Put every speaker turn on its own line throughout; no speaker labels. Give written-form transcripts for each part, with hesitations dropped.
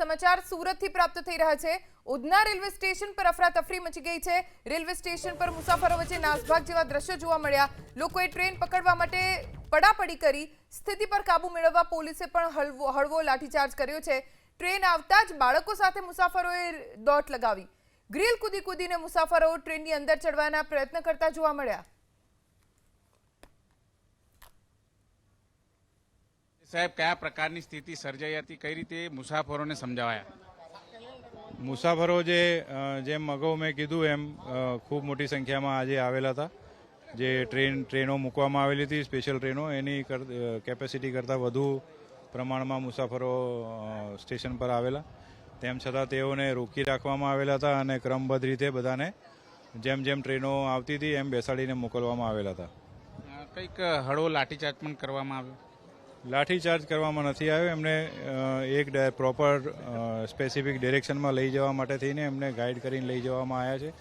સમાચાર સુરતથી પ્રાપ્ત થઈ રહ્યા છે। ઉધના રેલવે સ્ટેશન પર અફરાતફરી મચી ગઈ છે। રેલવે સ્ટેશન પર મુસાફરો વચ્ચે નાસભાગ જેવા દ્રશ્યો જોવા મળ્યા। લોકોએ ટ્રેન પકડવા માટે પડાપડી કરી। સ્થિતિ પર કાબુ મેળવવા પોલીસે પણ હળવો લાઠીચાર્જ કર્યો છે। ટ્રેન આવતા જ બાળકો સાથે મુસાફરોએ દોટ લગાવી। ગ્રીલ કૂદીને મુસાફરો ટ્રેનની અંદર ચડવાના પ્રયત્ન કરતા જોવા મળ્યા।
સાહેબ, કયા પ્રકારની સ્થિતિ સર્જાઈ હતી, કઈ રીતે મુસાફરોને સમજાવાયા?
મુસાફરો જેમ અગાઉ મેં કીધું એમ ખૂબ મોટી સંખ્યામાં આજે આવેલા હતા। જે ટ્રેનો મૂકવામાં આવેલી હતી, સ્પેશિયલ ટ્રેનો, એની કેપેસિટી કરતાં વધુ પ્રમાણમાં મુસાફરો સ્ટેશન પર આવેલા। તેમ છતાં તેઓને રોકી રાખવામાં આવેલા હતા અને ક્રમબદ્ધ રીતે બધાને જેમ જેમ ટ્રેનો આવતી હતી એમ બેસાડીને મોકલવામાં આવેલા હતા।
કંઈક હળવો લાઠીચાર્જ પણ કરવામાં આવ્યો?
લાઠીચાર્જ કરવામાં નથી આવ્યો। એમને એક પ્રોપર સ્પેસિફિક ડિરેક્શનમાં લઈ જવા માટે થઈને એમને ગાઈડ કરીને લઈ જવામાં આવ્યા છે।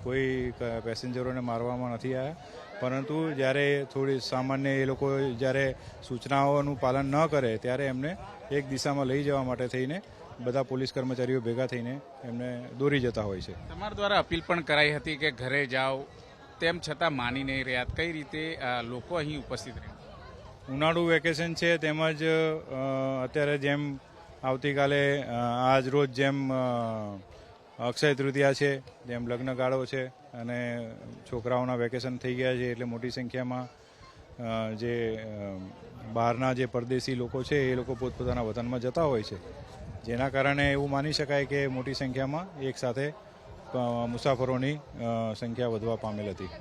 કોઈ પેસેન્જરોને મારવામાં નથી આવ્યા, પરંતુ જ્યારે થોડી સામાન્ય એ લોકો જ્યારે સૂચનાઓનું પાલન ન કરે ત્યારે એમને એક દિશામાં લઈ જવા માટે થઈને બધા પોલીસ કર્મચારીઓ ભેગા થઈને એમને દોરી જતા હોય છે।
તમારા દ્વારા અપીલ પણ કરાઈ હતી કે ઘરે જાઓ, તેમ છતાં માની નહીં રહ્યા। કઈ રીતે લોકો અહીં ઉપસ્થિત રહ્યા?
ઉનાળુ વેકેશન છે, તેમજ અત્યારે જેમ આવતીકાલે આજ રોજ જેમ અક્ષય તૃતીયા છે, જેમ લગ્નગાળો છે અને છોકરાઓના વેકેશન થઈ ગયા છે, એટલે મોટી સંખ્યામાં જે બહારના જે પરદેશી લોકો છે એ લોકો પોતપોતાના વતનમાં જતા હોય છે, જેના કારણે એવું માની શકાય કે મોટી સંખ્યામાં એક સાથે મુસાફરોની સંખ્યા વધવા પામેલ હતી।